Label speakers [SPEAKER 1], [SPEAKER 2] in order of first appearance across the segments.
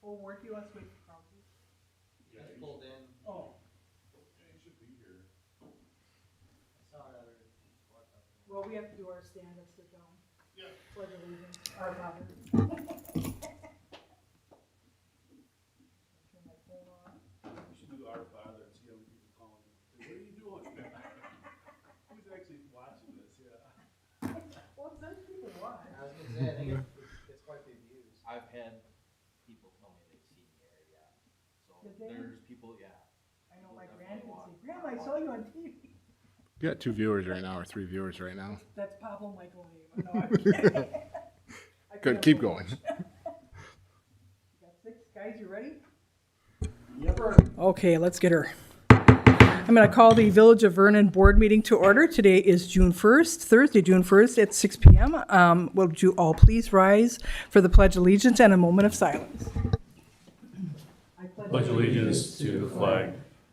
[SPEAKER 1] Oh, weren't you on Sweet Coffee?
[SPEAKER 2] Yeah, he pulled in.
[SPEAKER 1] Oh,
[SPEAKER 2] Yeah, he should be here.
[SPEAKER 3] I saw it other walk up there.
[SPEAKER 1] well, we have to do our stand-up, sit down.
[SPEAKER 2] Yeah.
[SPEAKER 1] Pledge allegiance, our father. Turn my phone on.
[SPEAKER 2] We should do Our Father and see how many people calling him. Say, what are you doing? Who's actually watching this? Yeah.
[SPEAKER 1] Well, it says people watch.
[SPEAKER 3] I was gonna say, I think it's quite the views.
[SPEAKER 4] I've had people tell me they've seen the area, so
[SPEAKER 1] Did they?
[SPEAKER 4] there's people, yeah.
[SPEAKER 1] I know my grandkids say, Grandma, I saw you on TV.
[SPEAKER 5] You got 2 viewers right now, or 3 viewers right now.
[SPEAKER 1] That's Pablo Michael name. No, I'm kidding. I
[SPEAKER 5] Good,
[SPEAKER 1] can't
[SPEAKER 5] keep
[SPEAKER 1] believe-
[SPEAKER 5] going.
[SPEAKER 1] You got 6 guys, you ready? Okay, let's get her. I'm going to call the Village of Vernon Board meeting to order. Today is June 1st, Thursday, June 1st at 6 p.m. Would you all please rise for the Pledge of Allegiance and a moment of silence?
[SPEAKER 6] Pledge allegiance to the flag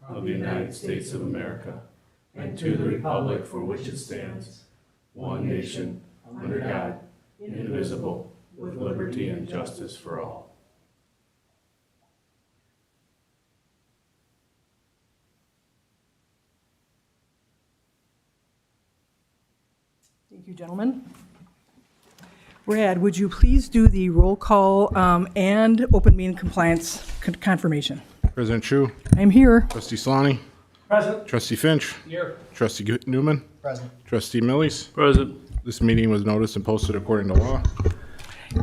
[SPEAKER 6] of the United States of America and to the republic for which it stands, one nation, under God, indivisible, with liberty and justice for all.
[SPEAKER 1] Thank you, gentlemen. Brad, would you please do the roll call and open meeting compliance confirmation?
[SPEAKER 5] President Chu,
[SPEAKER 1] I'm here.
[SPEAKER 5] Trustee Solani,
[SPEAKER 3] Present.
[SPEAKER 5] Trustee Finch,
[SPEAKER 3] Here.
[SPEAKER 5] Trustee Newman,
[SPEAKER 3] Present.
[SPEAKER 5] Trustee Millies.
[SPEAKER 6] Present.
[SPEAKER 5] This meeting was noticed and posted according to law.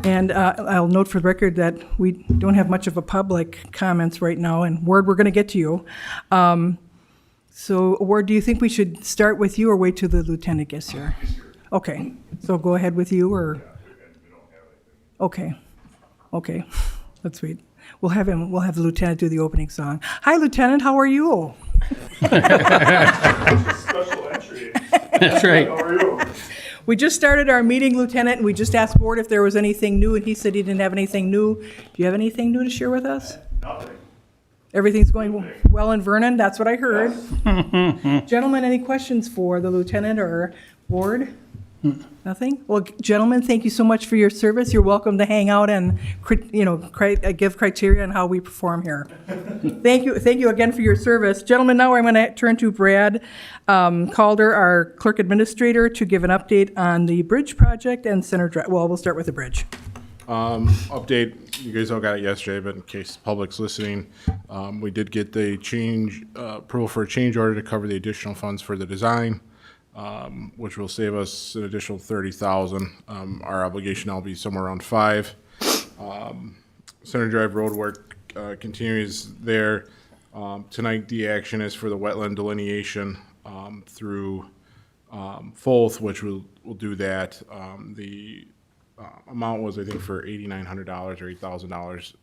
[SPEAKER 1] And I'll note for the record that we don't have much of a public comments right now, and Ward, we're going to get to you. So, Ward, do you think we should start with you or wait till the lieutenant gets here? Okay, so go ahead with you, or? Okay, okay, let's wait. We'll have the lieutenant do the opening song. Hi, Lieutenant, how are you?
[SPEAKER 2] Special entry.
[SPEAKER 6] That's right.
[SPEAKER 2] How are you?
[SPEAKER 1] We just started our meeting, Lieutenant, and we just asked Ward if there was anything new, and he said he didn't have anything new. Do you have anything new to share with us?
[SPEAKER 2] Nothing.
[SPEAKER 1] Everything's going well in Vernon, that's what I heard. Gentlemen, any questions for the lieutenant or Ward? Nothing? Well, gentlemen, thank you so much for your service. You're welcome to hang out and, give criteria on how we perform here. Thank you again for your service. Gentlemen, now I'm going to turn to Brad Calder, our clerk administrator, to give an update on the bridge project and Center Drive. Well, we'll start with the bridge.
[SPEAKER 5] Update, you guys all got it yesterday, but in case the public's listening, we did get the approval for a change order to cover the additional funds for the design, which will save us an additional $30,000. Our obligation now will be somewhere around $5. Center Drive road work continues there. Tonight, the action is for the wetland delineation through Folth, which we'll do that. The amount was, I think, for $8,900 or $8,000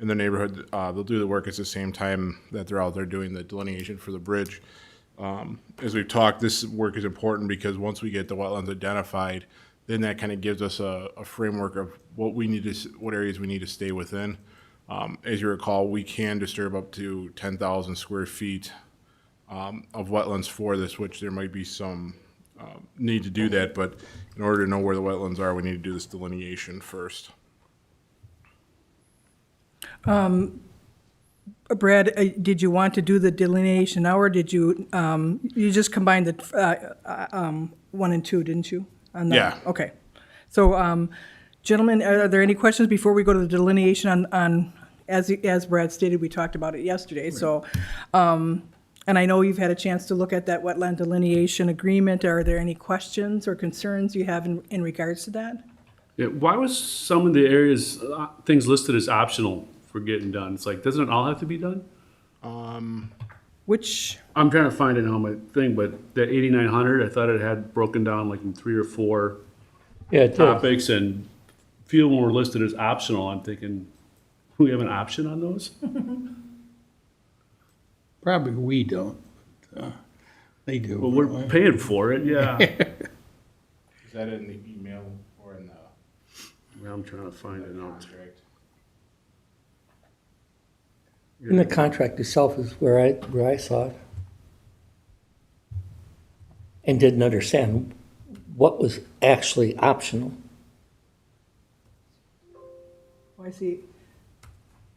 [SPEAKER 5] in the neighborhood. They'll do the work at the same time that they're out there doing the delineation for the bridge. As we've talked, this work is important because once we get the wetlands identified, then that kind of gives us a framework of what areas we need to stay within. As you recall, we can disturb up to 10,000 square feet of wetlands for this, which there might be some need to do that, but in order to know where the wetlands are, we need to do this delineation first.
[SPEAKER 1] Brad, did you want to do the delineation now, or did you, you just combined the 1 and 2, didn't you? On that?
[SPEAKER 5] Yeah.
[SPEAKER 1] Okay. So, gentlemen, are there any questions before we go to the delineation on as Brad stated, we talked about it yesterday, so, and I know you've had a chance to look at that wetland delineation agreement. Are there any questions or concerns you have in regards to that?
[SPEAKER 6] Yeah, why was some of the areas, things listed as optional for getting done? It's like, doesn't it all have to be done?
[SPEAKER 1] Which,
[SPEAKER 6] I'm trying to find it on my thing, but that 8,900, I thought it had broken down like in 3 or 4 topics, and a few of them were listed as optional. I'm thinking, we have an option on those?
[SPEAKER 7] Probably we don't. They do.
[SPEAKER 6] Well, we're paying for it, yeah.
[SPEAKER 5] Is that in the email or in the
[SPEAKER 6] I'm trying to find it now.
[SPEAKER 5] contract?
[SPEAKER 7] In the contract itself is where I saw it. And didn't understand what was actually optional.
[SPEAKER 1] I see,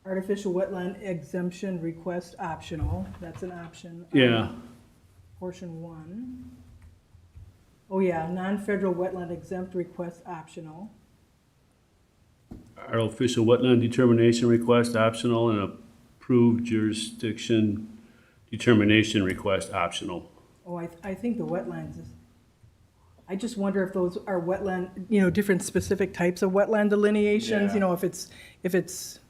[SPEAKER 1] Artificial wetland exemption request optional, that's an option.
[SPEAKER 2] Yeah,
[SPEAKER 1] Portion 1. Oh, yeah, non-federal wetland exempt request optional.
[SPEAKER 2] artificial wetland determination request optional and approved jurisdiction determination request optional.
[SPEAKER 1] Oh, I think the wetlands is, I just wonder if those are wetland, different specific types of wetland delineations,
[SPEAKER 2] Yeah.
[SPEAKER 1] if it's,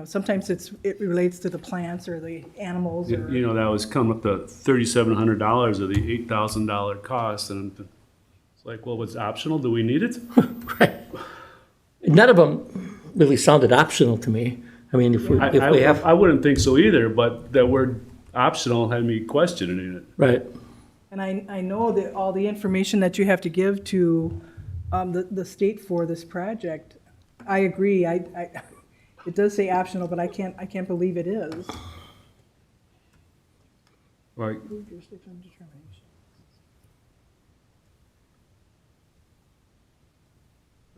[SPEAKER 1] sometimes it relates to the plants or the animals or.
[SPEAKER 2] That was come up to $3,700 of the $8,000 cost, and it's like, well, what's optional? Do we need it?
[SPEAKER 7] Right. None of them really sounded optional to me. I mean, if we have,
[SPEAKER 2] I wouldn't think so either, but that word optional had me questioning it.
[SPEAKER 7] right.
[SPEAKER 1] And I know that all the information that you have to give to the state for this project, I agree, it does say optional, but I can't believe it is.
[SPEAKER 2] Right.
[SPEAKER 1] Jurisdiction determination.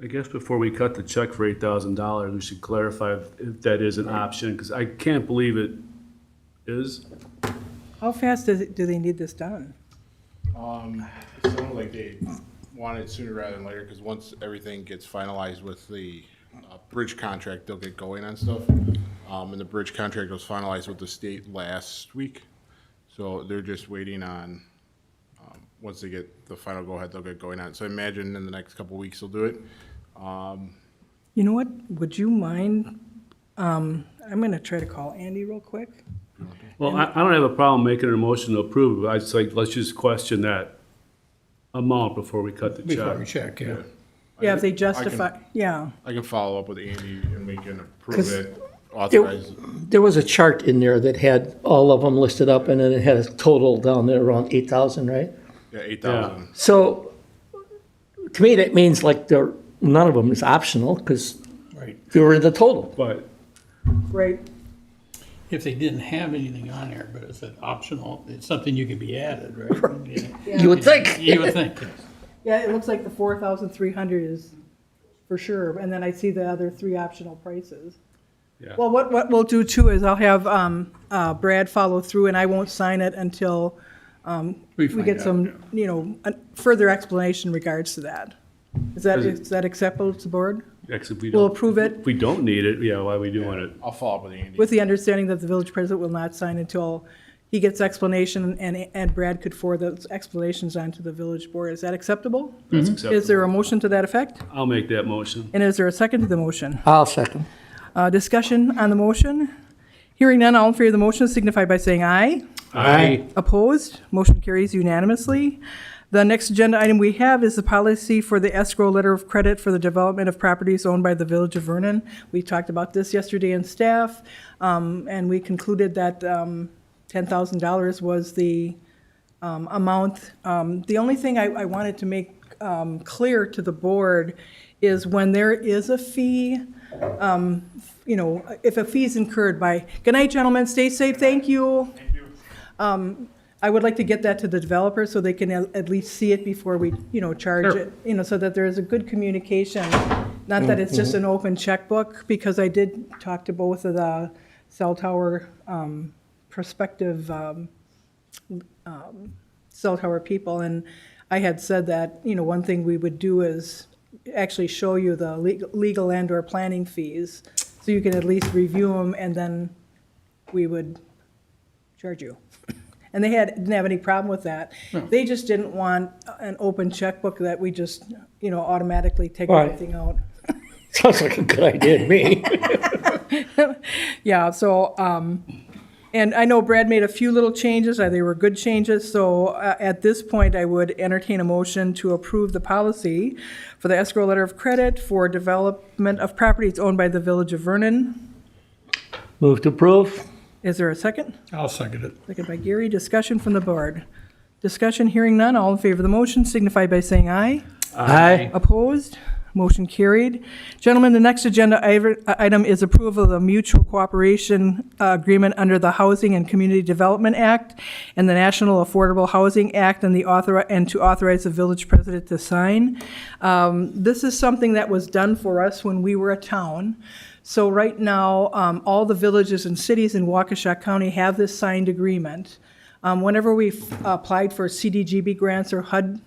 [SPEAKER 2] I guess before we cut the check for $8,000, we should clarify if that is an option, because I can't believe it is.
[SPEAKER 1] How fast do they need this done?
[SPEAKER 5] It sounded like they wanted it sooner rather than later, because once everything gets finalized with the bridge contract, they'll get going on stuff. And the bridge contract was finalized with the state last week, so they're just waiting on, once they get the final go-ahead, they'll get going on it. So I imagine in the next couple of weeks they'll do it.
[SPEAKER 1] You know what, would you mind, I'm gonna try to call Andy real quick.
[SPEAKER 2] Well, I don't have a problem making a motion to approve, but I just like, let's just question that amount before we cut the
[SPEAKER 6] Before we
[SPEAKER 2] check.
[SPEAKER 6] check, yeah.
[SPEAKER 1] Yeah, if they justify, yeah.
[SPEAKER 5] I can follow up with Andy and we can approve
[SPEAKER 7] 'Cause
[SPEAKER 5] it, authorize it.
[SPEAKER 7] There was a chart in there that had all of them listed up, and then it had a total down there around 8,000, right?
[SPEAKER 5] Yeah, 8,000.
[SPEAKER 7] So, to me, that means like none of them is optional, because
[SPEAKER 6] Right.
[SPEAKER 7] they were in the total.
[SPEAKER 2] But
[SPEAKER 1] Right,
[SPEAKER 6] If they didn't have anything on there, but it's an optional, it's something you could be added, right? Yeah.
[SPEAKER 7] You would think.
[SPEAKER 6] You would think, yes.
[SPEAKER 1] yeah, it looks like the 4,300 is for sure, and then I see the other 3 optional prices.
[SPEAKER 2] Yeah.
[SPEAKER 1] Well, what we'll do too is I'll have Brad follow through, and I won't sign it until we
[SPEAKER 6] find
[SPEAKER 1] get
[SPEAKER 6] out,
[SPEAKER 1] some, further explanation in regards to that. Is that acceptable to the board?
[SPEAKER 2] actually, if we
[SPEAKER 1] We'll
[SPEAKER 2] don't,
[SPEAKER 1] approve it
[SPEAKER 2] if we don't need it, yeah, why are we doing it?
[SPEAKER 5] I'll follow up with Andy.
[SPEAKER 1] with the understanding that the village president will not sign until he gets explanation, and Brad could forward those explanations on to the village board. Is that acceptable?
[SPEAKER 2] That's
[SPEAKER 1] Is there
[SPEAKER 2] acceptable.
[SPEAKER 1] a motion to that effect?
[SPEAKER 2] I'll make that motion.
[SPEAKER 1] And is there a second to the motion?
[SPEAKER 7] I'll second.
[SPEAKER 1] Discussion on the motion? Hearing none, all in favor of the motion signify by saying aye.
[SPEAKER 2] Aye.
[SPEAKER 1] Opposed? Motion carries unanimously. The next agenda item we have is the policy for the escrow letter of credit for the development of properties owned by the Village of Vernon. We talked about this yesterday in staff, and we concluded that $10,000 was the amount. The only thing I wanted to make clear to the board is when there is a fee, if a fee is incurred by, good night, gentlemen, stay safe, thank you. I would like to get that to the developer so they can at least see it before we, charge it, so that there is a good communication. Not that it's just an open checkbook, because I did talk to both of the cell tower prospective cell tower people, and I had said that, one thing we would do is actually show you the legal and/or planning fees, so you can at least review them, and then we would charge you. And they didn't have any problem with that. They just didn't want an open checkbook that we just, automatically take
[SPEAKER 7] Right.
[SPEAKER 1] everything out.
[SPEAKER 7] Sounds like a good idea to me.
[SPEAKER 1] Yeah, so, and I know Brad made a few little changes, they were good changes, so at this point, I would entertain a motion to approve the policy for the escrow letter of credit for development of properties owned by the Village of Vernon.
[SPEAKER 7] Move to approve.
[SPEAKER 1] Is there a second?
[SPEAKER 6] I'll second it.
[SPEAKER 1] Second by Gary. Discussion from the board. Discussion, hearing none. All in favor of the motion signify by saying aye.
[SPEAKER 7] Aye.
[SPEAKER 1] Opposed? Motion carried. Gentlemen, the next agenda item is approval of the mutual cooperation agreement under the Housing and Community Development Act and the National Affordable Housing Act and to authorize the village president to sign. This is something that was done for us when we were a town. So right now, all the villages and cities in Waukesha County have this signed agreement. Whenever we've applied for CDGB grants or HUD,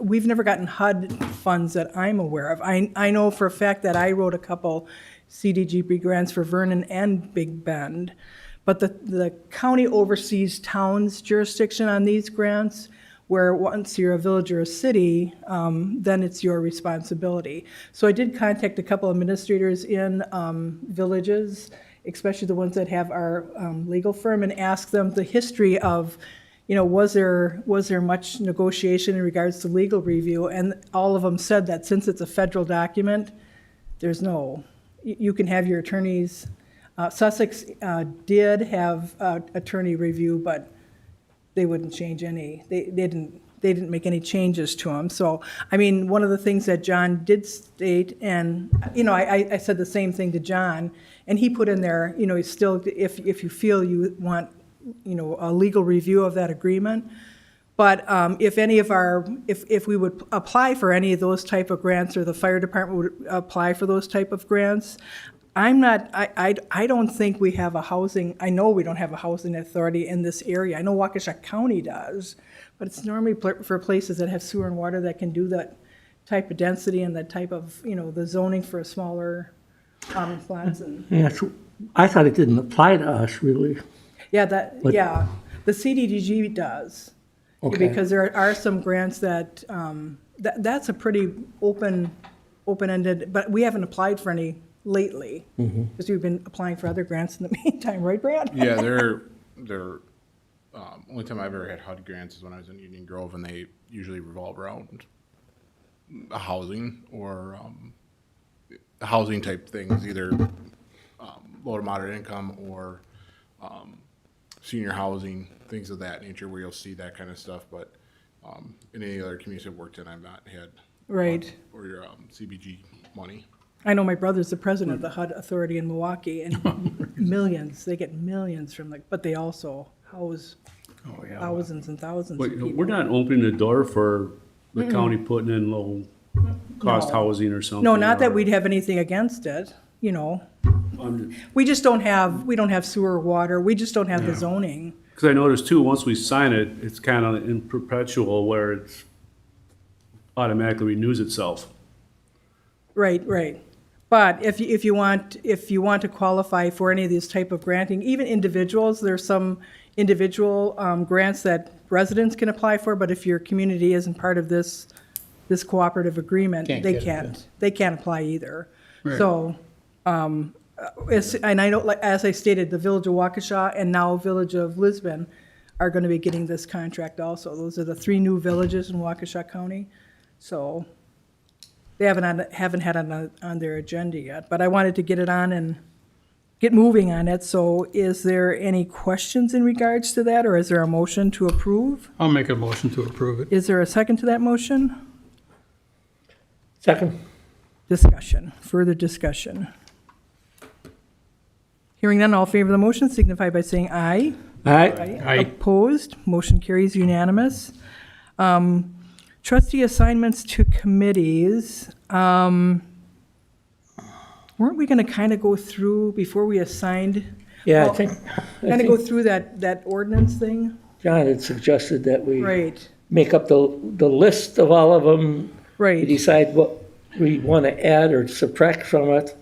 [SPEAKER 1] we've never gotten HUD funds that I'm aware of. I know for a fact that I wrote a couple CDGB grants for Vernon and Big Bend. But the county oversees towns' jurisdiction on these grants, where once you're a village or a city, then it's your responsibility. So I did contact a couple administrators in villages, especially the ones that have our legal firm, and ask them the history of, was there much negotiation in regards to legal review? And all of them said that since it's a federal document, you can have your attorneys. Sussex did have attorney review, but they wouldn't change any. They didn't make any changes to them. So, I mean, one of the things that John did state, and I said the same thing to John, and he put in there, still, if you feel you want a legal review of that agreement. But if we would apply for any of those type of grants, or the fire department would apply for those type of grants, I don't think we have I know we don't have a housing authority in this area. I know Waukesha County does, but it's normally for places that have sewer and water that can do that type of density and that type of, the zoning for smaller plots and.
[SPEAKER 7] Yeah, I thought it didn't apply to us, really.
[SPEAKER 1] Yeah,
[SPEAKER 7] But-
[SPEAKER 1] the CDDG does.
[SPEAKER 7] Okay.
[SPEAKER 1] Because there are some grants that, that's a pretty open-ended, but we haven't applied for any lately. Because we've been applying for other grants in the meantime, right, Brad?
[SPEAKER 5] Yeah, only time I've ever had HUD grants is when I was in Union Grove, and they usually revolve around housing or housing type things, either low to moderate income or senior housing, things of that nature, where you'll see that kind of stuff. But in any other communities I've worked in, I've not had
[SPEAKER 1] Right.
[SPEAKER 5] or your CBG money.
[SPEAKER 1] I know my brother's the president of the HUD Authority in Milwaukee, and millions, they get millions from but they also house thousands and thousands
[SPEAKER 2] But
[SPEAKER 1] of people.
[SPEAKER 2] we're not opening the door for the county putting in low-cost
[SPEAKER 1] No.
[SPEAKER 2] housing or something.
[SPEAKER 1] No, not that
[SPEAKER 2] or-
[SPEAKER 1] we'd have anything against it,
[SPEAKER 2] I'm-
[SPEAKER 1] We don't have sewer, water, we just don't have the zoning.
[SPEAKER 2] Because I noticed too, once we sign it, it's kind of in perpetual where it's automatically renews itself.
[SPEAKER 1] Right. But if you want to qualify for any of these type of granting, even individuals, there's some individual grants that residents can apply for, but if your community isn't part of this cooperative agreement, they can't apply either. So, and I know, as I stated, the Village of Waukesha and now Village of Lisbon are going to be getting this contract also. Those are the 3 new villages in Waukesha County. So they haven't had it on their agenda yet, but I wanted to get it on and get moving on it. So is there any questions in regards to that, or is there a motion to approve?
[SPEAKER 6] I'll make a motion to approve it.
[SPEAKER 1] Is there a second to that motion?
[SPEAKER 7] Second?
[SPEAKER 1] Further discussion. Hearing none, all in favor of the motion signify by saying aye.
[SPEAKER 7] Aye.
[SPEAKER 6] Aye.
[SPEAKER 1] Opposed, motion carries unanimous. Trustee assignments to committees. Weren't we going to kind of go through, before we assigned,
[SPEAKER 7] Yeah,
[SPEAKER 1] Well, kind of go through that ordinance thing?
[SPEAKER 7] John had suggested that we
[SPEAKER 1] Right,
[SPEAKER 7] make up the list of all of them, we
[SPEAKER 1] right.
[SPEAKER 7] decide what we want to add or subtract from it,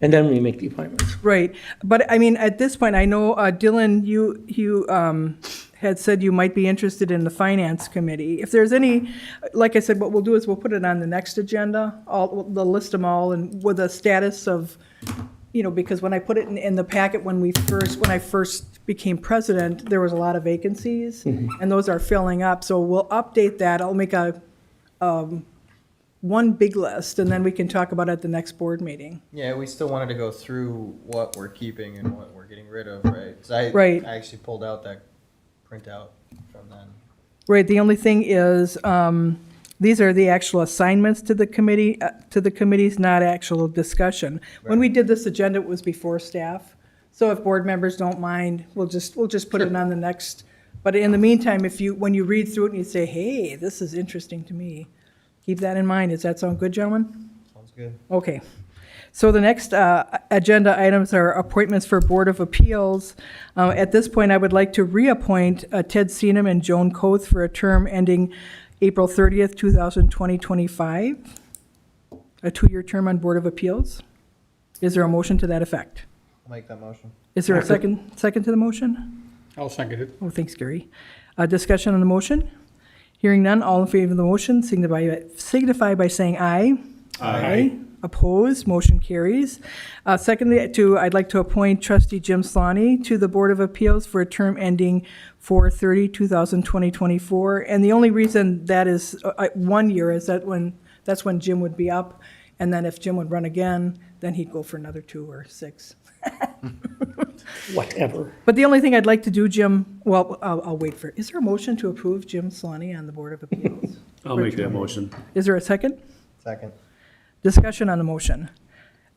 [SPEAKER 7] and then we make the appointments.
[SPEAKER 1] Right, but I mean, at this point, I know, Dylan, you had said you might be interested in the Finance Committee. If there's any, like I said, what we'll do is we'll put it on the next agenda, we'll list them all, and with a status of, because when I put it in the packet when I first became president, there was a lot of vacancies, and those are filling up, so we'll update that. I'll make one big list, and then we can talk about it at the next board meeting.
[SPEAKER 3] Yeah, we still wanted to go through what we're keeping and what we're getting rid of, right? 'Cause
[SPEAKER 1] Right.
[SPEAKER 3] I actually pulled out that printout from then.
[SPEAKER 1] Right, the only thing is, These are the actual assignments to the committee, to the committees, not actual discussion. When we did this agenda, it was before staff. So if board members don't mind, we'll just put it on the next. But in the meantime, when you read through it and you say, hey, this is interesting to me, keep that in mind. Does that sound good, gentlemen?
[SPEAKER 3] Sounds good.
[SPEAKER 1] Okay. So the next agenda items are appointments for Board of Appeals. At this point, I would like to reappoint Ted Seenum and Joan Coates for a term ending April 30th, 2025, a 2-year term on Board of Appeals. Is there a motion to that effect?
[SPEAKER 3] I'll make that motion.
[SPEAKER 1] Is there a second to the motion?
[SPEAKER 6] I'll second it.
[SPEAKER 1] Oh, thanks, Gary. Discussion on the motion? Hearing none, all in favor of the motion signify by saying aye. Aye. Opposed, motion carries. Secondly, I'd like to appoint trustee Jim Slonny to the Board of Appeals for a term ending 4/30/2024. And the only reason that is 1 year is that's when Jim would be up. And then if Jim would run again, then he'd go for another 2 or 6.
[SPEAKER 7] Whatever.
[SPEAKER 1] But the only thing I'd like to do, Jim, well, I'll wait for, is there a motion to approve Jim Slonny on the Board of Appeals?
[SPEAKER 2] I'll make that motion.
[SPEAKER 1] Is there a second?
[SPEAKER 3] Second.
[SPEAKER 1] Discussion on the motion.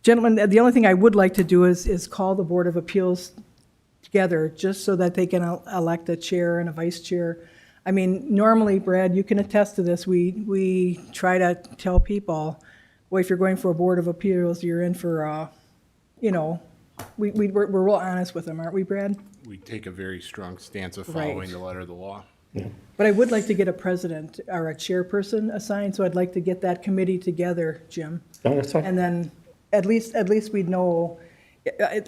[SPEAKER 1] Gentlemen, the only thing I would like to do is call the Board of Appeals together, just so that they can elect a chair and a vice chair. I mean, normally, Brad, you can attest to this, we try to tell people, well, if you're going for a Board of Appeals, you're in for, we're real honest with them, aren't we, Brad?
[SPEAKER 5] We take a very strong stance of
[SPEAKER 1] Right.
[SPEAKER 5] following the letter of the law.
[SPEAKER 1] But I would like to get a president or a chairperson assigned, so I'd like to get that committee together, Jim.
[SPEAKER 7] No, that's fine.
[SPEAKER 1] And then at least we'd know,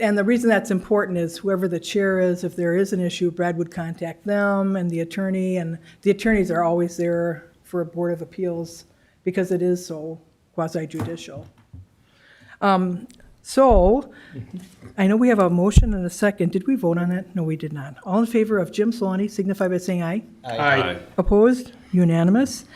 [SPEAKER 1] and the reason that's important is whoever the chair is, if there is an issue, Brad would contact them and the attorneys are always there for a Board of Appeals because it is so quasi judicial. So, I know we have a motion and a second. Did we vote on it? No, we did not. All in favor of Jim Solani signify by saying aye.
[SPEAKER 6] Aye.
[SPEAKER 1] Opposed? Unanimous.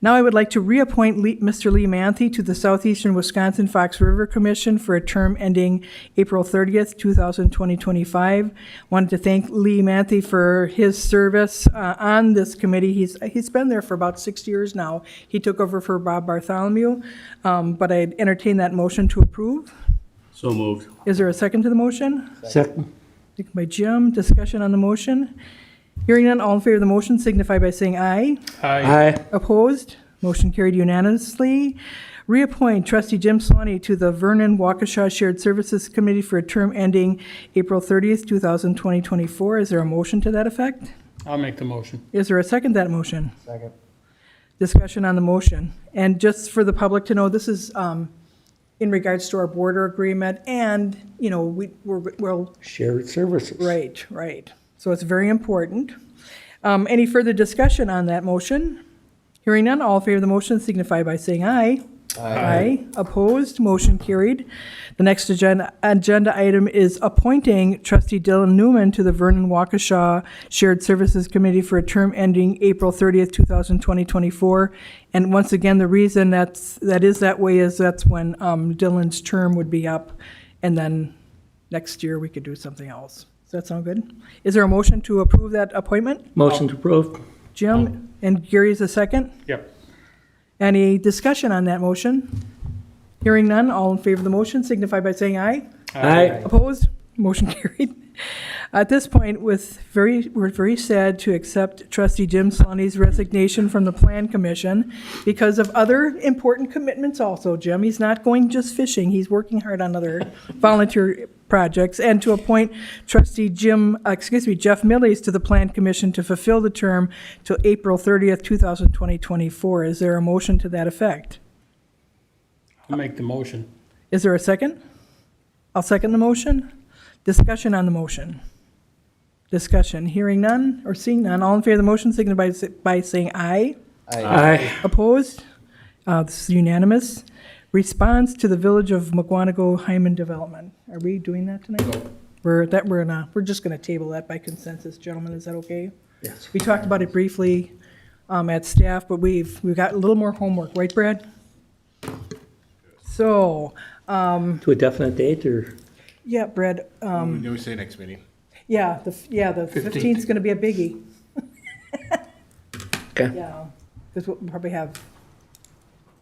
[SPEAKER 1] Now I would like to reappoint Mr. Lee Manthe to the Southeastern Wisconsin Fox River Commission for a term ending April 30th, 2025. Wanted to thank Lee Manthe for his service on this committee. He's been there for about 6 years now. He took over for Bob Bartholomew, but I entertain that motion to approve.
[SPEAKER 2] So moved.
[SPEAKER 1] Is there a second to the motion?
[SPEAKER 7] Second.
[SPEAKER 1] Second by Jim. Discussion on the motion. Hearing none, all in favor of the motion signify by saying aye.
[SPEAKER 7] Aye.
[SPEAKER 1] Opposed? Motion carried unanimously. Reappoint trustee Jim Solani to the Vernon Waukesha Shared Services Committee for a term ending April 30th, 2024. Is there a motion to that effect?
[SPEAKER 6] I'll make the motion.
[SPEAKER 1] Is there a second to that motion?
[SPEAKER 3] Second.
[SPEAKER 1] Discussion on the motion. And just for the public to know, this is in regards to our border agreement and, we'll
[SPEAKER 7] Shared services.
[SPEAKER 1] Right. So it's very important. Any further discussion on that motion? Hearing none, all in favor of the motion signify by saying aye. Aye. Opposed, motion carried. The next agenda item is appointing trustee Dylan Newman to the Vernon Waukesha Shared Services Committee for a term ending April 30th, 2024. And once again, the reason that is that way is that's when Dylan's term would be up, and then next year we could do something else. Does that sound good? Is there a motion to approve that appointment?
[SPEAKER 7] Motion to approve.
[SPEAKER 1] Jim, and Gary's a second?
[SPEAKER 6] Yep.
[SPEAKER 1] Any discussion on that motion? Hearing none, all in favor of the motion signify by saying aye.
[SPEAKER 7] Aye.
[SPEAKER 1] Opposed? Motion carried. At this point, we're very sad to accept trustee Jim Solani's resignation from the Plan Commission because of other important commitments also, Jim. He's not going just fishing, he's working hard on other volunteer projects. And to appoint trustee Jeff Millies to the Plan Commission to fulfill the term till April 30th, 2024. Is there a motion to that effect?
[SPEAKER 6] I'll make the motion.
[SPEAKER 1] Is there a second? I'll second the motion. Discussion on the motion. Discussion. Hearing none or seeing none. All in favor of the motion signify by saying aye.
[SPEAKER 7] Aye.
[SPEAKER 1] Opposed? This is unanimous. Response to the Village of Mukwonago Hyman development. Are we doing that tonight? We're just going to table that by consensus, gentlemen. Is that okay?
[SPEAKER 7] Yes.
[SPEAKER 1] We talked about it briefly at staff, but we've got a little more homework, right, Brad? So,
[SPEAKER 7] To a definite date or?
[SPEAKER 1] yeah, Brad.
[SPEAKER 5] When do we say next meeting?
[SPEAKER 1] Yeah, the 15th is going to be a biggie.
[SPEAKER 7] Okay.
[SPEAKER 1] Yeah, because we'll probably have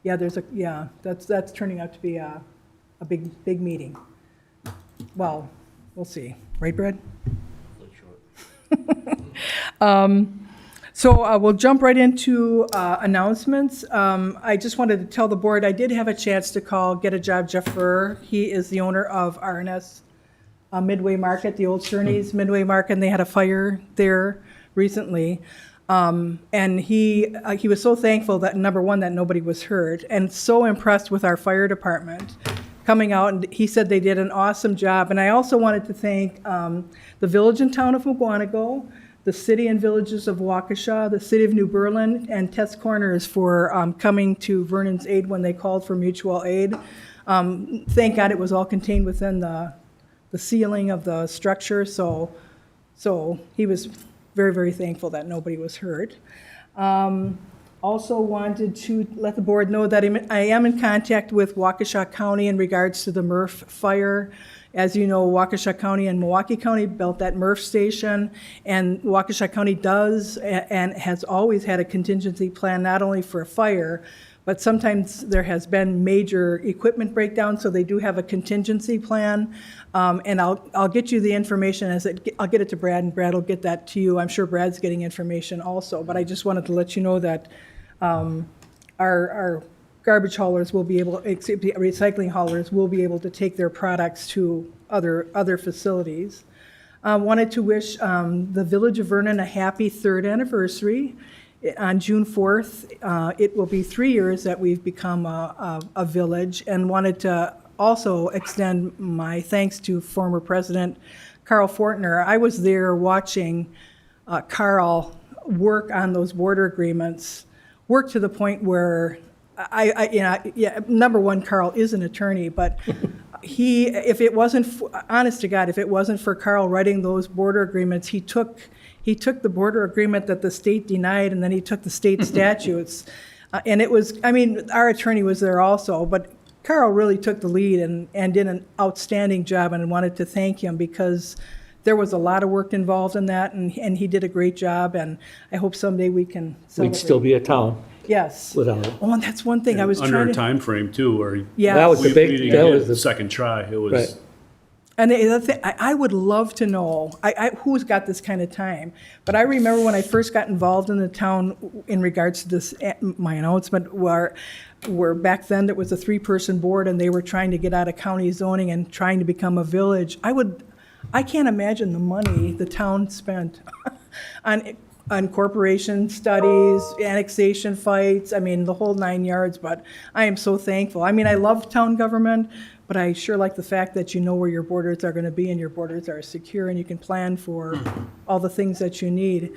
[SPEAKER 1] Yeah, that's turning out to be a big meeting. Well, we'll see. Right, Brad? So we'll jump right into announcements. I just wanted to tell the board, I did have a chance to call Get a Job Jeff Furr. He is the owner of RNS Midway Market, the old Sherney's Midway Market, and they had a fire there recently. And he was so thankful that, number one, that nobody was hurt, and so impressed with our fire department coming out, and he said they did an awesome job. And I also wanted to thank the village and town of Mugwanago, the city and villages of Waukesha, the city of New Berlin, and Tess Corners for coming to Vernon's aid when they called for mutual aid. Thank God it was all contained within the ceiling of the structure, so he was very, very thankful that nobody was hurt. Also wanted to let the board know that I am in contact with Waukesha County in regards to the MRF fire. As you know, Waukesha County and Milwaukee County built that MRF station, and Waukesha County does and has always had a contingency plan, not only for a fire, but sometimes there has been major equipment breakdown, so they do have a contingency plan. And I'll get you the information I'll get it to Brad, and Brad will get that to you. I'm sure Brad's getting information also, but I just wanted to let you know that our garbage haulers will be able, recycling haulers will be able to take their products to other facilities. Wanted to wish the Village of Vernon a happy 3rd anniversary. On June 4th, it will be 3 years that we've become a village, and wanted to also extend my thanks to former President Carl Fortner. I was there watching Carl work on those border agreements, work to the point where number one, Carl is an attorney, but if it wasn't, honest to God, if it wasn't for Carl writing those border agreements, he took the border agreement that the state denied, and then he took the state statutes. And it was, our attorney was there also, but Carl really took the lead and did an outstanding job, and I wanted to thank him because there was a lot of work involved in that, and he did a great job, and I hope someday we can celebrate.
[SPEAKER 7] We'd still be a town
[SPEAKER 1] Yes.
[SPEAKER 7] without it.
[SPEAKER 1] Oh, and that's one thing I was
[SPEAKER 2] Under
[SPEAKER 1] trying
[SPEAKER 2] a
[SPEAKER 1] to.
[SPEAKER 2] time frame too, where
[SPEAKER 1] Yeah.
[SPEAKER 7] That was
[SPEAKER 2] we
[SPEAKER 7] the big,
[SPEAKER 2] didn't
[SPEAKER 7] that
[SPEAKER 2] get
[SPEAKER 7] was
[SPEAKER 2] the
[SPEAKER 7] the,
[SPEAKER 2] second try. It was.
[SPEAKER 7] right.
[SPEAKER 1] And the other thing, I would love to know, who's got this kind of time? But I remember when I first got involved in the town in regards to this, my announcement, where back then there was a 3-person board and they were trying to get out of county zoning and trying to become a village. I can't imagine the money the town spent on corporation studies, annexation fights, the whole 9 yards, but I am so thankful. I love town government, but I sure like the fact that you know where your borders are going to be and your borders are secure and you can plan for all the things that you need.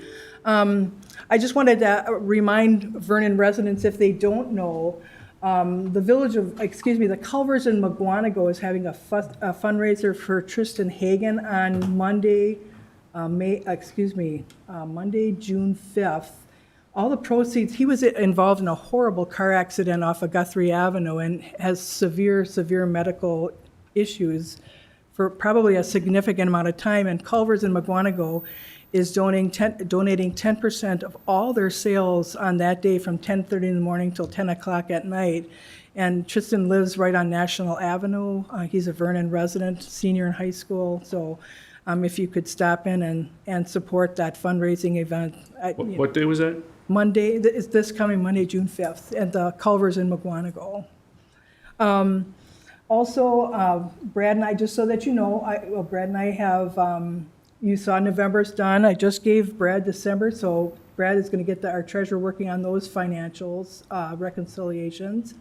[SPEAKER 1] I just wanted to remind Vernon residents, if they don't know, the Culvers in Mugwanago is having a fundraiser for Tristan Hagan on Monday, Monday, June 5th. All the proceeds, he was involved in a horrible car accident off of Guthrie Avenue and has severe medical issues for probably a significant amount of time. And Culvers in Mugwanago is donating 10% of all their sales on that day from 10:30 in the morning till 10 o'clock at night. And Tristan lives right on National Avenue. He's a Vernon resident, senior in high school. So if you could stop in and support that fundraising event.
[SPEAKER 2] What day was that?
[SPEAKER 1] Monday, is this coming Monday, June 5th, at the Culvers in Mugwanago. Also, Brad and I, just so that you know, Brad and I have, you saw November's done. I just gave Brad December, so Brad is going to get our treasurer working on those financials, reconciliations.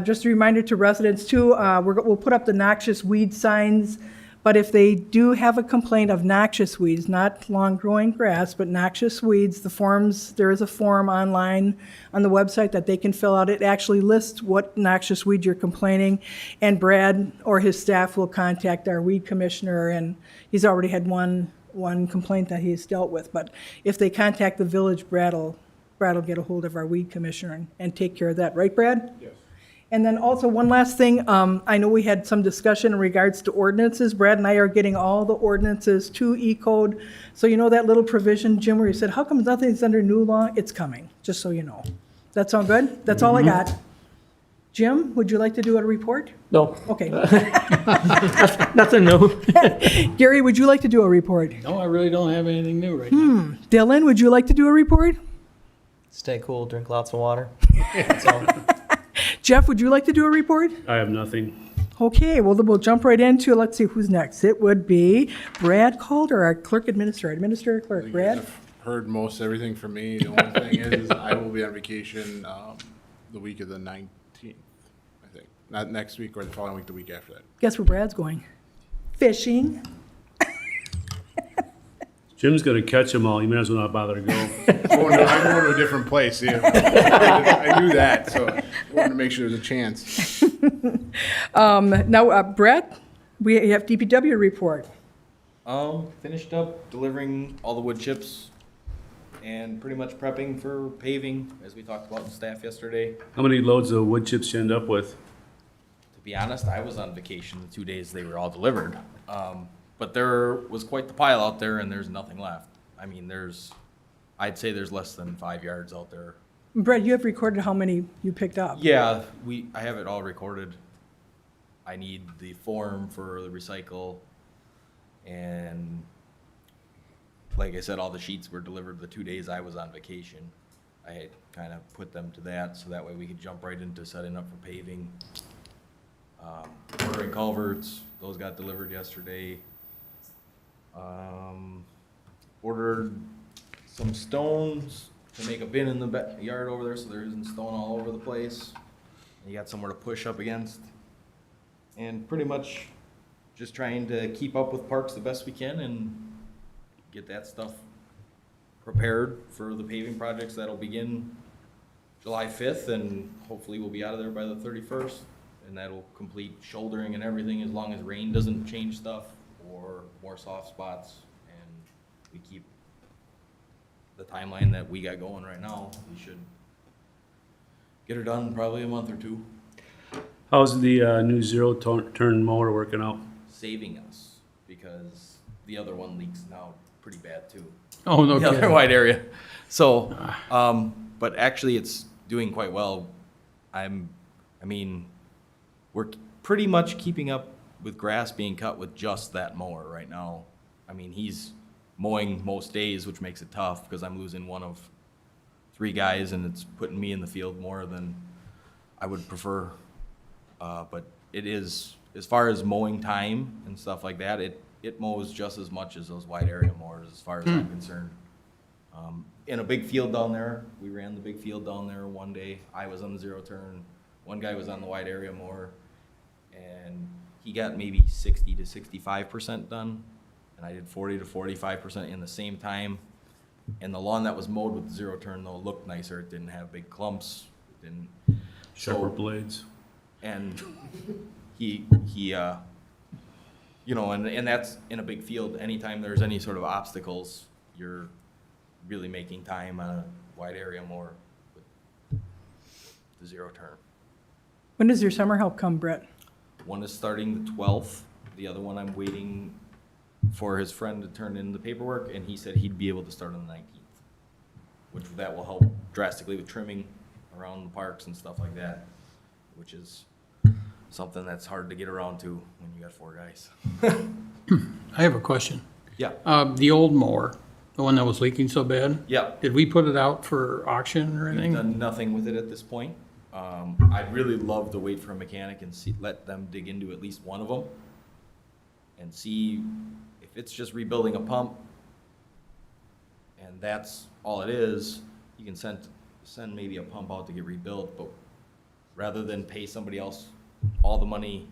[SPEAKER 1] Just a reminder to residents too, we'll put up the noxious weed signs, but if they do have a complaint of noxious weeds, not long-growing grass, but noxious weeds, there is a form online on the website that they can fill out. It actually lists what noxious weed you're complaining, and Brad or his staff will contact our weed commissioner, and he's already had one complaint that he's dealt with. But if they contact the village, Brad will get a hold of our weed commissioner and take care of that. Right, Brad? Yes. And then also one last thing, I know we had some discussion in regards to ordinances. Brad and I are getting all the ordinances to E-code. So you know that little provision, Jim, where you said, how come nothing's under new law? It's coming, just so you know. That sound good? That's all I got. Jim, would you like to do a report?
[SPEAKER 7] No,
[SPEAKER 1] Okay.
[SPEAKER 7] nothing new.
[SPEAKER 1] Gary, would you like to do a report?
[SPEAKER 6] No, I really don't have anything new right now.
[SPEAKER 1] Dylan, would you like to do a report?
[SPEAKER 3] Stay cool, drink lots of water. That's all.
[SPEAKER 1] Jeff, would you like to do a report?
[SPEAKER 2] I have nothing.
[SPEAKER 1] Okay, well, then we'll jump right into, let's see who's next. It would be Brad Calder, our clerk administrator clerk. Brad?
[SPEAKER 5] I've heard most everything from me. The only thing is I will be on vacation the week of the 19th, I think. Not next week or the following week, the week after that.
[SPEAKER 1] Guess where Brad's going? Fishing.
[SPEAKER 2] Jim's gonna catch them all. You might as well not bother to go.
[SPEAKER 5] I'm going to a different place. Yeah. I knew that, so I wanted to make sure there's a chance.
[SPEAKER 1] Now, Brad, we have DPW report.
[SPEAKER 3] Finished up delivering all the wood chips and pretty much prepping for paving, as we talked about in staff yesterday.
[SPEAKER 2] How many loads of wood chips you end up with?
[SPEAKER 3] To be honest, I was on vacation the 2 days they were all delivered. But there was quite the pile out there and there's nothing left. I mean, I'd say there's less than 5 yards out there.
[SPEAKER 1] Brad, you have recorded how many you picked up.
[SPEAKER 3] Yeah, I have it all recorded. I need the form for the recycle. And like I said, all the sheets were delivered the 2 days I was on vacation. I had kind of put them to that, so that way we could jump right into setting up for paving. Ordering culverts, those got delivered yesterday. Ordered some stones to make a bin in the yard over there, so there isn't stone all over the place. And you got somewhere to push up against. And pretty much just trying to keep up with parks the best we can and get that stuff prepared for the paving projects that'll begin July 5th, and hopefully we'll be out of there by the 31st. And that'll complete shouldering and everything, as long as rain doesn't change stuff or more soft spots. And we keep the timeline that we got going right now. We should get her done in probably a month or two.
[SPEAKER 2] How's the new zero-turn mower working out?
[SPEAKER 3] Saving us, because the other one leaks now pretty bad too.
[SPEAKER 6] Oh, no
[SPEAKER 3] The other
[SPEAKER 6] kidding.
[SPEAKER 3] wide area. So, but actually it's doing quite well. We're pretty much keeping up with grass being cut with just that mower right now. I mean, he's mowing most days, which makes it tough because I'm losing one of 3 guys and it's putting me in the field more than I would prefer. But it is, as far as mowing time and stuff like that, it mows just as much as those wide area mowers as far as I'm concerned. In a big field down there, we ran the big field down there one day. I was on the zero turn. One guy was on the wide area mower, and he got maybe 60 to 65% done, and I did 40 to 45% in the same time. And the lawn that was mowed with the zero turn though looked nicer. It didn't have big clumps. It didn't.
[SPEAKER 2] Sharper blades.
[SPEAKER 3] And he and that's in a big field. Anytime there's any sort of obstacles, you're really making time on a wide area more with the zero turn.
[SPEAKER 1] When does your summer help come, Brett?
[SPEAKER 3] One is starting the 12th. The other one I'm waiting for his friend to turn in the paperwork, and he said he'd be able to start on the 19th, which that will help drastically with trimming around the parks and stuff like that, which is something that's hard to get around to when you got 4 guys.
[SPEAKER 6] I have a question.
[SPEAKER 3] Yeah.
[SPEAKER 6] The old mower, the one that was leaking so bad,
[SPEAKER 3] Yeah.
[SPEAKER 6] did we put it out for auction or
[SPEAKER 3] We've
[SPEAKER 6] anything?
[SPEAKER 3] done nothing with it at this point. I'd really love to wait for a mechanic and let them dig into at least one of them and see if it's just rebuilding a pump and that's all it is. You can send maybe a pump out to get rebuilt, but rather than pay somebody else all the money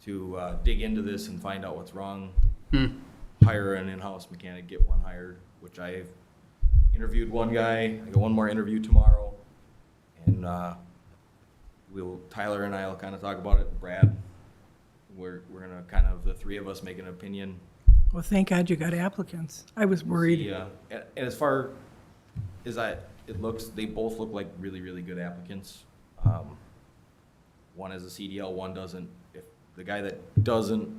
[SPEAKER 3] to dig into this and find out what's wrong, hire an in-house mechanic, get one hired, which I've interviewed one guy. I got one more interview tomorrow, and Tyler and I will kind of talk about it. Brad, we're gonna kind of, the 3 of us, make an opinion.
[SPEAKER 1] Well, thank God you got applicants. I was worried.
[SPEAKER 3] See, and as far as they both look like really, really good applicants. One has a CDL, one doesn't. If the guy that doesn't,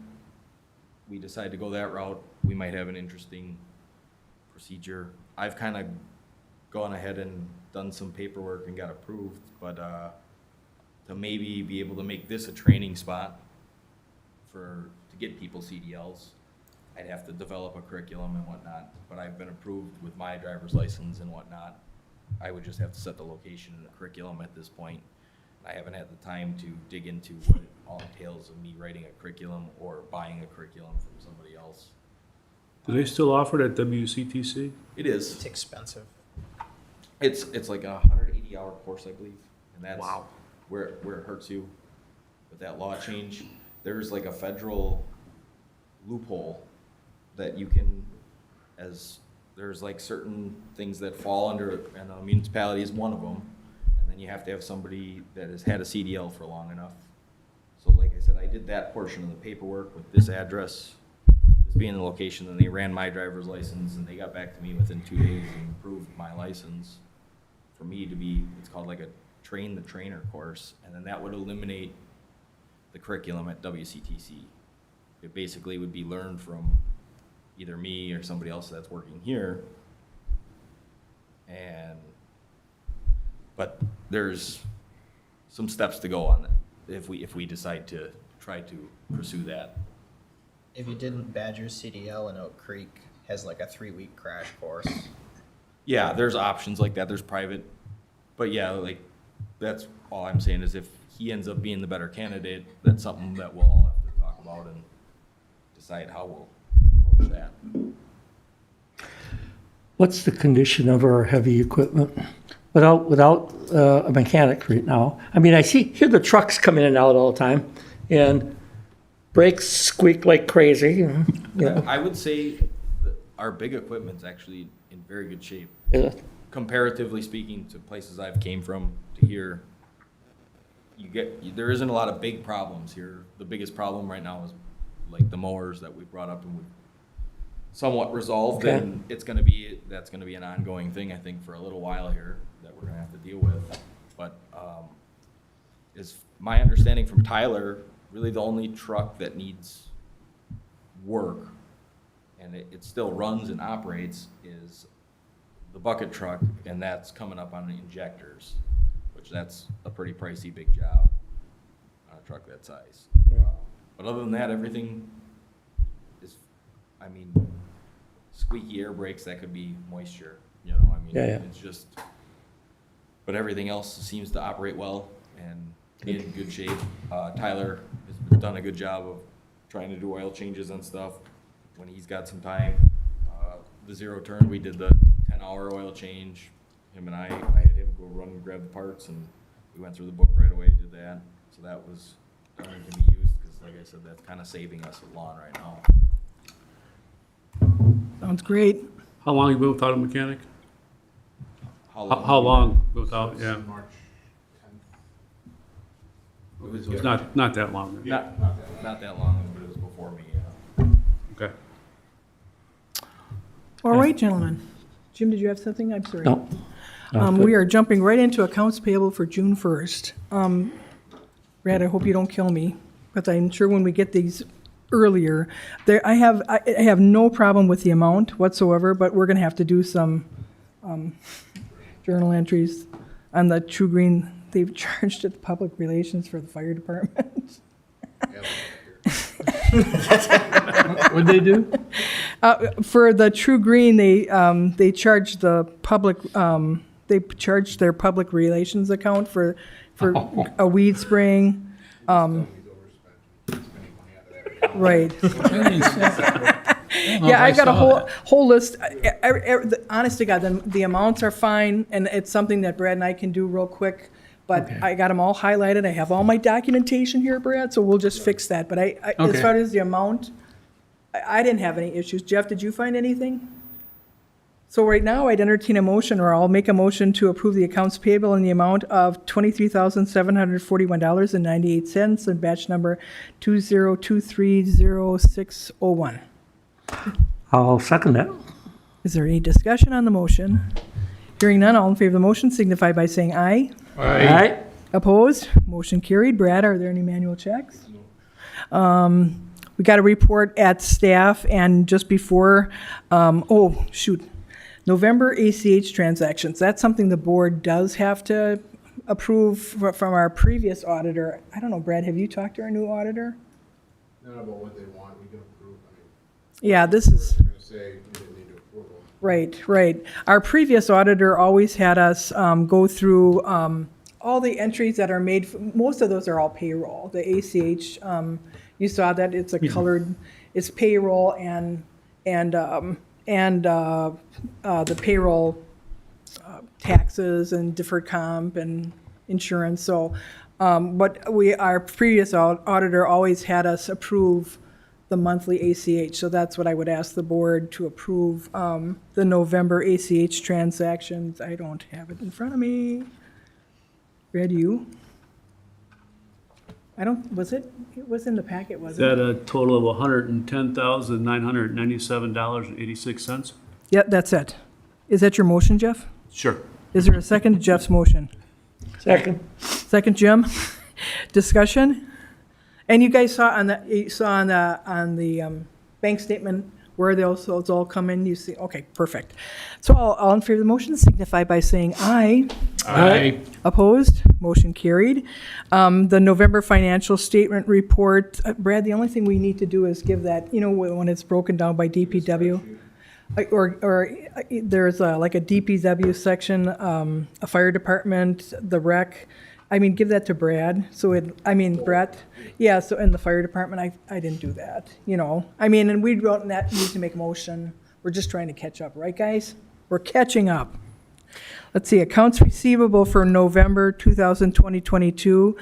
[SPEAKER 3] we decide to go that route, we might have an interesting procedure. I've kind of gone ahead and done some paperwork and got approved, but to maybe be able to make this a training spot to get people CDLs. I'd have to develop a curriculum and whatnot, but I've been approved with my driver's license and whatnot. I would just have to set the location and the curriculum at this point. I haven't had the time to dig into what it all entails of me writing a curriculum or buying a curriculum from somebody else.
[SPEAKER 2] Do they still offer it at WCTC?
[SPEAKER 3] It is.
[SPEAKER 4] It's expensive.
[SPEAKER 3] It's like a 180-hour course, I believe, and that's where it hurts you with that law change. There's like a federal loophole that you can, there's like certain things that fall under, and a municipality is one of them, and then you have to have somebody that has had a CDL for long enough. So like I said, I did that portion of the paperwork with this address, this being the location, and they ran my driver's license, and they got back to me within 2 days and approved my license for me to be, it's called like a train the trainer course, and then that would eliminate the curriculum at WCTC. It basically would be learned from either me or somebody else that's working here. But there's some steps to go on that if we decide to try to pursue that.
[SPEAKER 4] If you didn't, Badger's CDL in Oak Creek has like a 3-week crash course.
[SPEAKER 3] Yeah, there's options like that. There's private, but yeah, like that's all I'm saying is if he ends up being the better candidate, that's something that we'll all have to talk about and decide how we'll approach that.
[SPEAKER 7] What's the condition of our heavy equipment without a mechanic right now? I mean, hear the trucks come in and out all the time, and brakes squeak like crazy. You know.
[SPEAKER 3] I would say that our big equipment's actually in very good shape.
[SPEAKER 7] Yeah.
[SPEAKER 3] Comparatively speaking to places I've came from to here, there isn't a lot of big problems here. The biggest problem right now is like the mowers that we brought up and we somewhat resolved,
[SPEAKER 7] Okay.
[SPEAKER 3] and that's gonna be an ongoing thing, I think, for a little while here that we're gonna have to deal with. But is my understanding from Tyler, really the only truck that needs work and it still runs and operates is the bucket truck, and that's coming up on the injectors, which that's a pretty pricey big job on a truck that size. But other than that, everything is, I mean, squeaky air brakes, that could be moisture, you know, I mean,
[SPEAKER 7] Yeah.
[SPEAKER 3] it's just, but everything else seems to operate well and in good shape. Tyler has done a good job of trying to do oil changes and stuff when he's got some time. The zero turn, we did the 10-hour oil change. Him and I had him go run and grab the parts, and we went through the book right away, did that. So that was done and can be used, because like I said, that's kind of saving us a lawn right now.
[SPEAKER 1] Sounds great.
[SPEAKER 2] How long have you been without a mechanic?
[SPEAKER 3] How
[SPEAKER 2] How long without, yeah,
[SPEAKER 5] March
[SPEAKER 2] it's not that long.
[SPEAKER 3] Not that long, but it was before me, yeah.
[SPEAKER 2] Okay.
[SPEAKER 1] All right, gentlemen. Jim, did you have something? I'm sorry.
[SPEAKER 7] No.
[SPEAKER 1] We are jumping right into accounts payable for June 1st. Brad, I hope you don't kill me, but I'm sure when we get these earlier, I have no problem with the amount whatsoever, but we're going to have to do some journal entries on the True Green. They've charged it public relations for the fire department.
[SPEAKER 7] What'd they do?
[SPEAKER 1] For the True Green, they charge the public, they charge their public relations account for a weed spraying. Right. Yeah, I got a whole list. Honest to God, the amounts are fine, and it's something that Brad and I can do real quick. But I got them all highlighted. I have all my documentation here, Brad, so we'll just fix that. But as far as the amount, I didn't have any issues. Jeff, did you find anything? So right now, I'd entertain a motion, or I'll make a motion to approve the accounts payable in the amount of $23,741.98 and batch number 20230601.
[SPEAKER 7] I'll second that.
[SPEAKER 1] Is there any discussion on the motion? Hearing none, all in favor of the motion signify by saying aye.
[SPEAKER 7] All right.
[SPEAKER 1] Opposed? Motion carried. Brad, are there any manual checks? We got a report at staff, and just before, November ACH transactions. That's something the board does have to approve from our previous auditor. I don't know, Brad, have you talked to our new auditor?
[SPEAKER 5] Not about what they want, we can approve,
[SPEAKER 1] Yeah, this is,
[SPEAKER 5] I'm gonna say we didn't need to approve them.
[SPEAKER 1] right. Our previous auditor always had us go through all the entries that are made, most of those are all payroll. The ACH, you saw that, it's a colored, it's payroll and the payroll taxes and deferred comp and insurance, so, but our previous auditor always had us approve the monthly ACH, so that's what I would ask the board to approve, the November ACH transactions. I don't have it in front of me. Brad, you? I don't, it was in the packet,
[SPEAKER 2] Is
[SPEAKER 1] wasn't it?
[SPEAKER 2] that a total of $110,997.86?
[SPEAKER 1] Yeah, that's it. Is that your motion, Jeff?
[SPEAKER 2] Sure.
[SPEAKER 1] Is there a second to Jeff's motion?
[SPEAKER 7] Second.
[SPEAKER 1] Second, Jim. Discussion? And you guys saw on the, bank statement where those all come in, you see, okay, perfect. So all in favor of the motion signify by saying aye.
[SPEAKER 6] Aye.
[SPEAKER 1] Opposed? Motion carried. The November financial statement report, Brad, the only thing we need to do is give that, when it's broken down by DPW. Or there's like a DPW section, a fire department, the rec. Give that to Brad, Brett. Yeah, so in the fire department, I didn't do that, and we don't need to make a motion. We're just trying to catch up, right, guys? We're catching up. Let's see, accounts receivable for November 2022.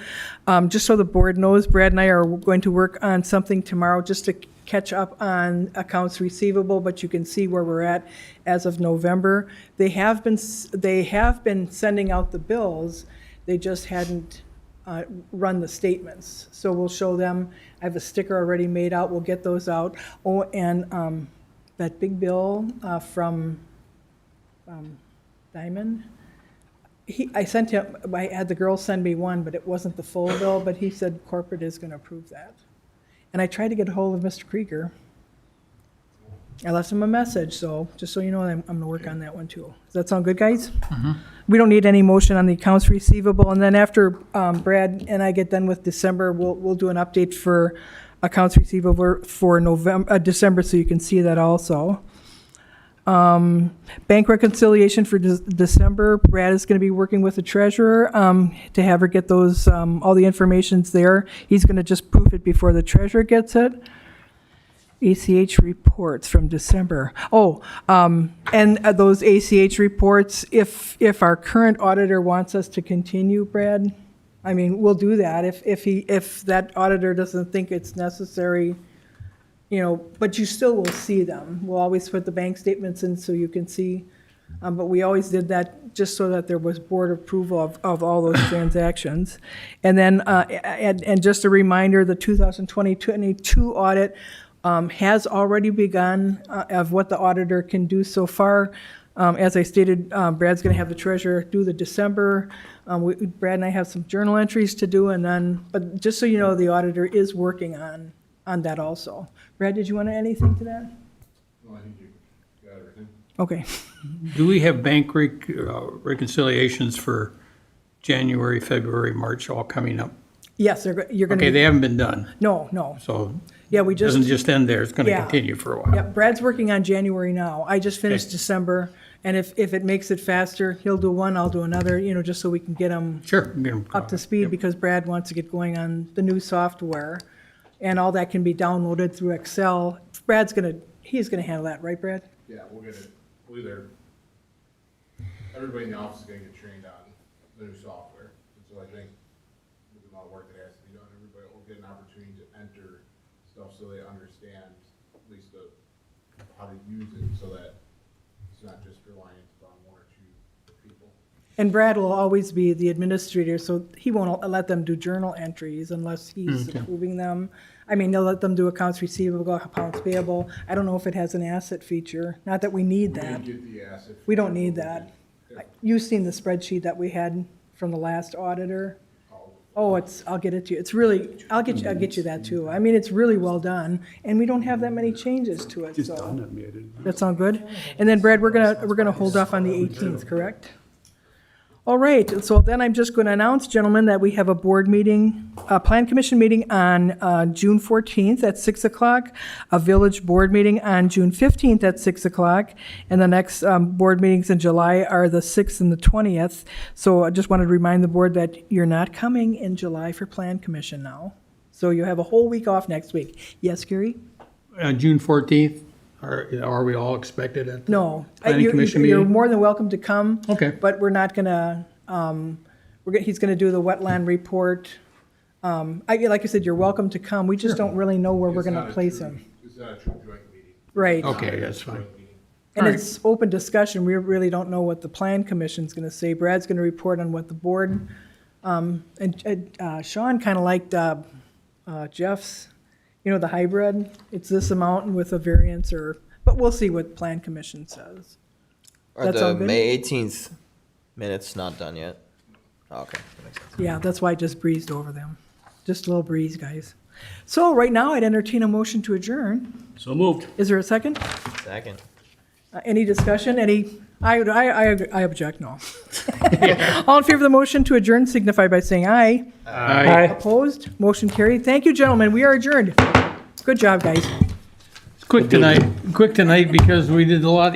[SPEAKER 1] Just so the board knows, Brad and I are going to work on something tomorrow just to catch up on accounts receivable, but you can see where we're at as of November. They have been sending out the bills. They just hadn't run the statements. So we'll show them. I have a sticker already made out. We'll get those out. Oh, and that big bill from Diamond, I sent him, I had the girls send me one, but it wasn't the full bill, but he said corporate is going to approve that. And I tried to get a hold of Mr. Krieger. I left him a message, so just so you know, I'm going to work on that one too. Does that sound good, guys? We don't need any motion on the accounts receivable, and then after Brad and I get done with December, we'll do an update for accounts receivable for December, so you can see that also. Bank reconciliation for December, Brad is going to be working with the treasurer to have her get those, all the information's there. He's going to just proof it before the treasurer gets it. ACH reports from December. And those ACH reports, if our current auditor wants us to continue, Brad, we'll do that. If that auditor doesn't think it's necessary, but you still will see them. We'll always put the bank statements in so you can see. But we always did that just so that there was board approval of all those transactions. And then, and just a reminder, the 2022 audit has already begun of what the auditor can do so far. As I stated, Brad's going to have the treasurer do the December. Brad and I have some journal entries to do, and then, but just so you know, the auditor is working on that also. Brad, did you want to add anything to that?
[SPEAKER 5] No, I think you got everything.
[SPEAKER 1] Okay.
[SPEAKER 6] Do we have bank reconciliations for January, February, March all coming up?
[SPEAKER 1] Yes, you're going to.
[SPEAKER 6] Okay, they haven't been done,
[SPEAKER 1] No.
[SPEAKER 6] so
[SPEAKER 1] Yeah, we
[SPEAKER 6] it doesn't
[SPEAKER 1] just,
[SPEAKER 6] just end there, it's gonna
[SPEAKER 1] Yeah.
[SPEAKER 6] continue for a while.
[SPEAKER 1] yeah, Brad's working on January now. I just finished December, and if it makes it faster, he'll do one, I'll do another, just so we can get them
[SPEAKER 6] Sure. get 'em
[SPEAKER 1] up to speed, because Brad wants to get going on the new software, and all that can be downloaded through Excel. He's gonna handle that, right, Brad?
[SPEAKER 5] Yeah, we'll get it, everybody in the office is gonna get trained on the new software. And so I think with the amount of work that has to be done, everybody will get an opportunity to enter stuff so they understand at least how to use it so that it's not just reliant on one or two people.
[SPEAKER 1] And Brad will always be the administrator, so he won't let them do journal entries unless he's approving them. They'll let them do accounts receivable, accounts payable. I don't know if it has an asset feature, not that we need that.
[SPEAKER 5] Get the asset.
[SPEAKER 1] We don't need that. You've seen the spreadsheet that we had from the last auditor. Oh, I'll get it to you. It's really, I'll get you that too. It's really well done, and we don't have that many changes to it,
[SPEAKER 2] Just
[SPEAKER 1] so.
[SPEAKER 2] done at me, I didn't.
[SPEAKER 1] That sound good? And then Brad, we're gonna hold off on the 18th, correct? All right, so then I'm just going to announce, gentlemen, that we have a board meeting, a plan commission meeting on June 14th at 6 o'clock, a village board meeting on June 15th at 6 o'clock, and the next board meetings in July are the 6th and the 20th. So I just wanted to remind the board that you're not coming in July for plan commission now. So you have a whole week off next week. Yes, Gary?
[SPEAKER 8] June 14th, are we all expected at? the
[SPEAKER 1] No.
[SPEAKER 8] Planning commission
[SPEAKER 1] You're
[SPEAKER 8] meeting?
[SPEAKER 1] more than welcome to come.
[SPEAKER 8] Okay.
[SPEAKER 1] But we're not gonna, he's gonna do the wetland report. Like I said, you're welcome to come. We just don't really know where we're gonna place him.
[SPEAKER 5] It's not a true joint meeting.
[SPEAKER 1] Right.
[SPEAKER 8] Okay, that's fine.
[SPEAKER 1] And
[SPEAKER 8] All right.
[SPEAKER 1] it's open discussion. We really don't know what the plan commission's gonna say. Brad's gonna report on what the board, and Sean kinda liked, Jeff's, the hybrid. It's this amount and with a variance but we'll see what plan commission says.
[SPEAKER 4] Are
[SPEAKER 1] That
[SPEAKER 4] the
[SPEAKER 1] sound good?
[SPEAKER 4] May 18th minutes not done yet? Oh, okay, that makes sense.
[SPEAKER 1] Yeah, that's why I just breezed over them. Just a little breeze, guys. So right now, I'd entertain a motion to adjourn.
[SPEAKER 2] So moved.
[SPEAKER 1] Is there a second?
[SPEAKER 4] Second.
[SPEAKER 1] Any discussion? I object, no. All in favor of the motion to adjourn signify by saying aye.
[SPEAKER 7] Aye.
[SPEAKER 1] Opposed? Motion carried. Thank you, gentlemen. We are adjourned. Good job, guys.
[SPEAKER 8] Quick tonight because we did a lot